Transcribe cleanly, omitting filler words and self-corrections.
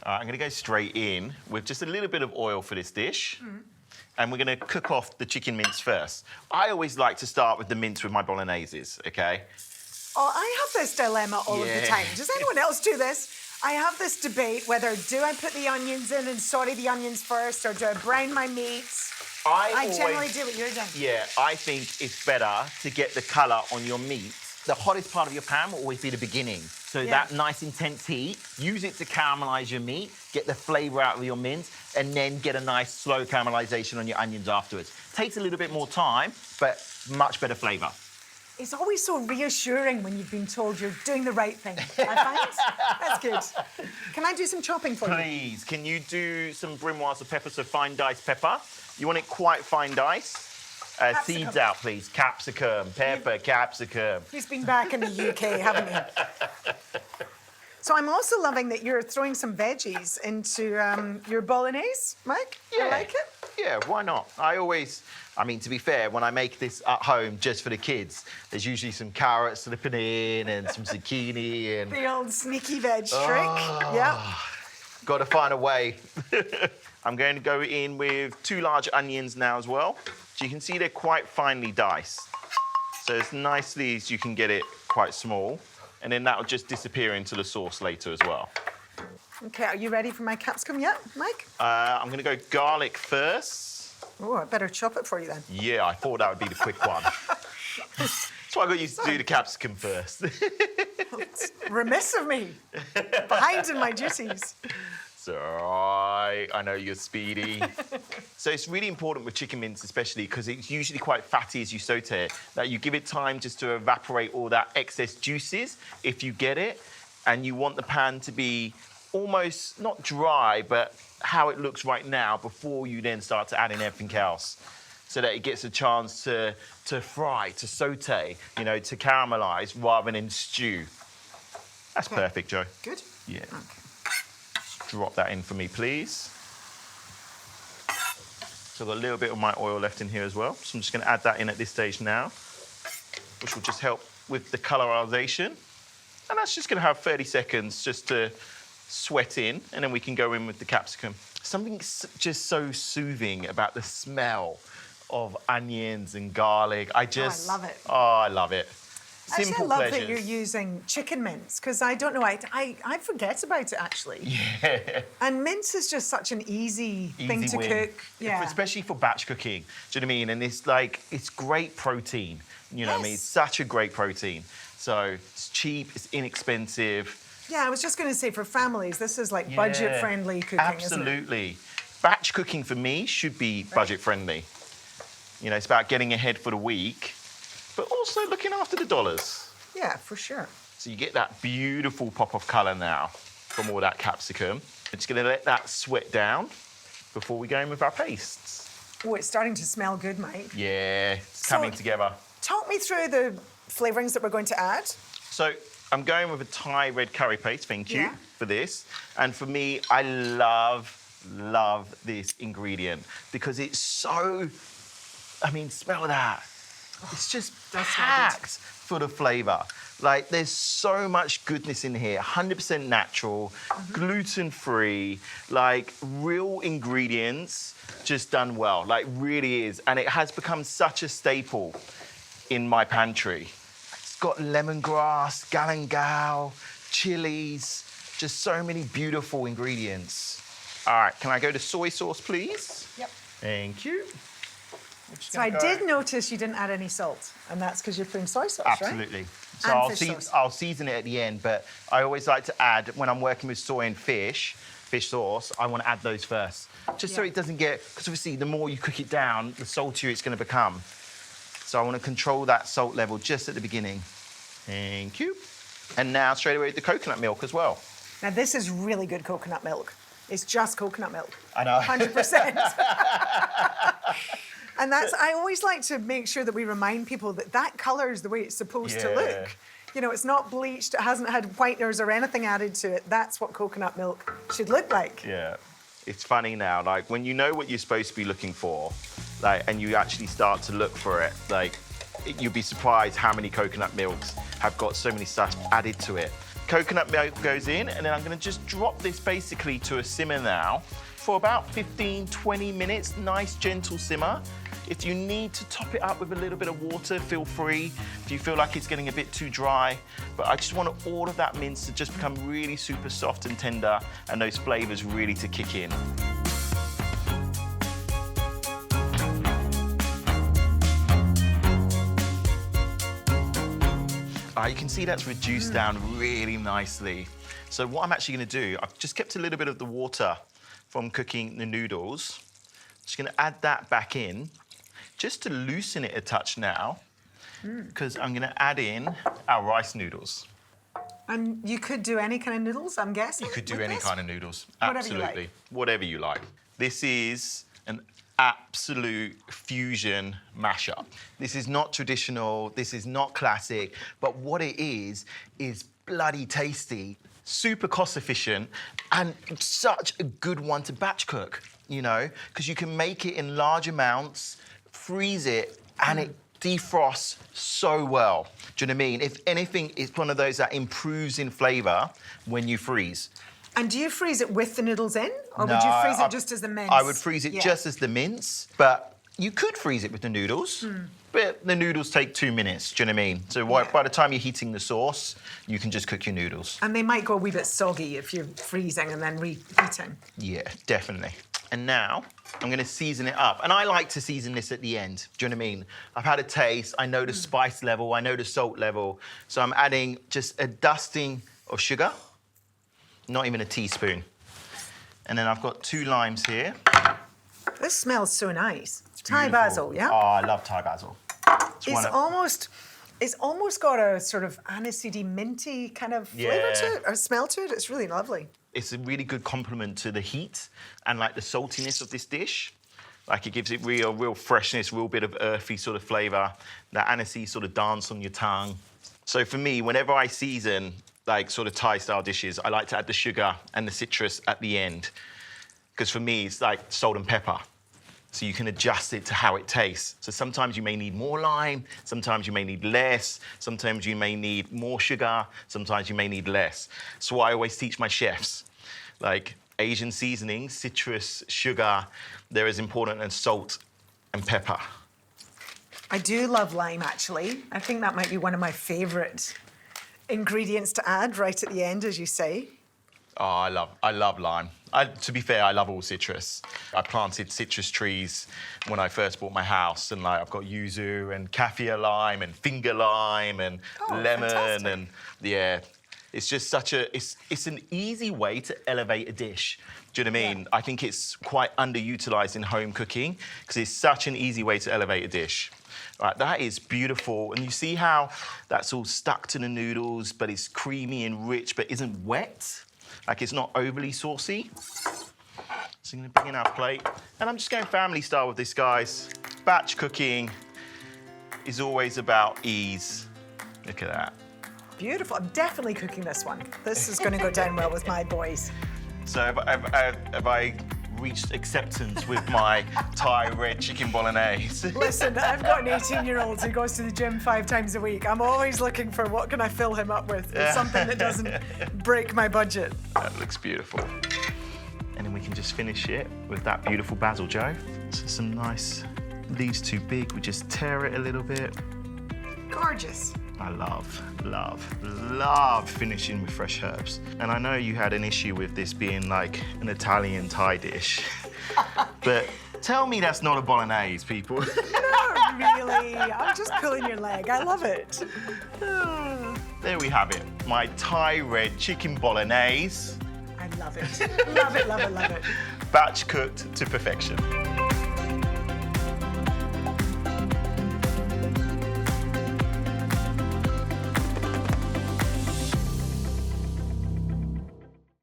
All right, I'm gonna go straight in with just a little bit of oil for this dish. And we're gonna cook off the chicken mince first. I always like to start with the mince with my Bologneses, okay? Oh, I have this dilemma all of the time. Does anyone else do this? I have this debate whether do I put the onions in and saute the onions first, or do I brine my meats? I generally do what you're doing. Yeah, I think it's better to get the colour on your meat. The hottest part of your pan will always be the beginning. So that nice intense heat, use it to caramelise your meat, get the flavour out of your mince, and then get a nice slow caramelisation on your onions afterwards. Takes a little bit more time, but much better flavour. It's always so reassuring when you've been told you're doing the right thing, I find. That's good. Can I do some chopping for you? Please, can you do some brunoise of pepper, so fine diced pepper? You want it quite fine diced? Seeds out, please. Capsicum, pepper, capsicum. He's been back in the UK, haven't he? So I'm also loving that you're throwing some veggies into your Bolognese, Mike. Yeah. I like it. Yeah, why not? I mean, to be fair, when I make this at home just for the kids, there's usually some carrots slipping in and some zucchini and... The old sneaky veg trick. Yeah. Got to find a way. I'm going to go in with 2 large onions now as well. So you can see they're quite finely diced. So as nicely as you can get it quite small. And then that'll just disappear into the sauce later as well. Okay, are you ready for my capsicum yet, Mike? I'm going to go garlic first. Oh, I better chop it for you then. Yeah, I thought that would be the quick one. That's why I got used to do the capsicum first. It's remiss of me. Behind in my duties. It's all right. I know you're speedy. So it's really important with chicken mince, especially because it's usually quite fatty as you saute it, that you give it time just to evaporate all that excess juices, if you get it. And you want the pan to be almost not dry, but how it looks right now before you then start to add in everything else, so that it gets a chance to fry, to saute, you know, to caramelize rather than stew. That's perfect, Joe. Good? Yeah. Okay. Drop that in for me, please. So I've got a little bit of my oil left in here as well. So I'm just going to add that in at this stage now, which will just help with the colorization. And that's just going to have 30 seconds just to sweat in, and then we can go in with the capsicum. Something just so soothing about the smell of onions and garlic. I love it. Oh, I love it. Simple actually, I love pleasures. that you're using chicken mince, because I don't know, I forget about it, actually. Yeah. And mince is just such an easy thing to cook. Yeah. Especially for batch cooking. Do you know what I mean? And it's great protein. You know what I mean? It's such a great protein. So it's cheap, it's inexpensive. Yeah, I was just going to say, for families, this is like budget-friendly cooking, absolutely. Isn't it? Batch cooking for me should be budget-friendly. You know, it's about getting ahead for the week, but also looking after the dollars. Yeah, for sure. So you get that beautiful pop of colour now from all that capsicum. I'm just going to let that sweat down before we go in with our pastes. Oh, it's starting to smell good, Mike. Yeah, it's coming together. Talk me through the flavourings that we're going to add. So I'm going with a Thai red curry paste, thank you, for this. And for me, I love this ingredient because it's so, I mean, smell that. It's just packed full of flavour. Like, there's so much goodness in here, 100% natural, gluten-free, like, real ingredients just done well, like, really is. And it has become such a staple in my pantry. It's got lemongrass, galangal, chilies, just so many beautiful ingredients. All right, can I go to soy sauce, please? Yep. Thank you. So I did notice you didn't add any salt, and that's because you're putting soy sauce, right? Absolutely. So And I'll season it at the end, but I always like to add, when I'm working with soy and fish sauce, I want to add those first. Just so it doesn't get, because obviously the more you cook it down, the saltier it's going to become. So I want to control that salt level just at the beginning. Thank you. And now straight away the coconut milk as well. Now this is really good coconut milk. It's just coconut milk. I know. 100%. And I always like to make sure that we remind people that that colour is the way it's supposed to look. You know, it's not bleached, it hasn't had whiteners or anything added to it. That's what coconut milk should look like. Yeah. It's funny now, like, when you know what you're supposed to be looking for, like, and you actually start to look for it, like, you'll be surprised how many coconut milks have got so many stuff added to it. Coconut milk goes in, and then I'm gonna just drop this basically to a simmer now for about 15, 20 minutes, nice gentle simmer. If you need to top it up with a little bit of water, feel free. If you feel like it's getting a bit too dry. But I just want all of that mince to just become really super soft and tender and those flavors really to kick in. You can see that's reduced down really nicely. So what I'm actually gonna do, I've just kept a little bit of the water from cooking the noodles. Just gonna add that back in, just to loosen it a touch now, because I'm gonna add in our rice noodles. And you could do any kind of noodles, I'm guessing? You could do any kind of noodles, Whatever absolutely. you like. Whatever you like. This is an absolute fusion mashup. This is not traditional, this is not classic, but what it is bloody tasty, super cost efficient, and such a good one to batch cook, you know, because you can make it in large amounts, freeze it, and it defrosts so well. Do you know what I mean? If anything, it's one of those that improves in flavour when you freeze. And do you freeze it with the noodles in? Or would you freeze it just as the mince? I would freeze it just as the mince, but you could freeze it with the noodles. But the noodles take 2 minutes, do you know what I mean? So by the time you're heating the sauce, you can just cook your noodles. And they might go a wee bit soggy if you're freezing and then reheating. Yeah, definitely. And now I'm gonna season it up. And I like to season this at the end, do you know what I mean? I've had a taste, I know the spice level, I know the salt level. So I'm adding just a dusting of sugar, not even a teaspoon. And then I've got 2 limes here. This smells so nice. Beautiful. Thai basil, yeah? Oh, I love Thai basil. It's almost got a sort of aniseedy, minty kind of flavour to it, or smell to it. It's really lovely. It's a really good complement to the heat and like the saltiness of this dish. Like it gives it real freshness, real bit of earthy sort of flavour. That aniseed sort of dance on your tongue. So for me, whenever I season like sort of Thai style dishes, I like to add the sugar and the citrus at the end. Because for me, it's like salt and pepper. So you can adjust it to how it tastes. So sometimes you may need more lime, sometimes you may need less, sometimes you may need more sugar, sometimes you may need less. So I always teach my chefs, like Asian seasonings, citrus, sugar, they're as important as salt and pepper. I do love lime, actually. I think that might be one of my favourite ingredients to add right at the end, as you say. Oh, I love lime. To be fair, I love all citrus. I planted citrus trees when I first bought my house, and like I've got yuzu and kaffir lime and finger lime and lemon, fantastic. and yeah, it's just such a it's an easy way to elevate a dish. Do you know what I mean? I think it's quite underutilized in home cooking because it's such an easy way to elevate a dish. Right, that is beautiful, and you see how that's all stuck to the noodles, but it's creamy and rich, but isn't wet. Like it's not overly saucy. So I'm gonna bring in our plate. And I'm just going family style with this, guys. Batch cooking is always about ease. Look at that. Beautiful. I'm definitely cooking this one. This is going to go down well with my boys. So have I reached acceptance with my Thai red chicken bolognese? Listen, I've got an 18-year-old who goes to the gym 5 times a week. I'm always looking for what can I fill him up with something that doesn't break my budget. That looks beautiful. And then we can just finish it with that beautiful basil, Joe. So some nice leaves too big. We just tear it a little bit. Gorgeous. I love finishing with fresh herbs. And I know you had an issue with this being like an Italian Thai dish, but tell me that's not a bolognese, people. Not really. I'm just pulling your leg. I love it. There we have it. My Thai red chicken bolognese. I love it. Love it, love it, love it. Batch cooked to perfection.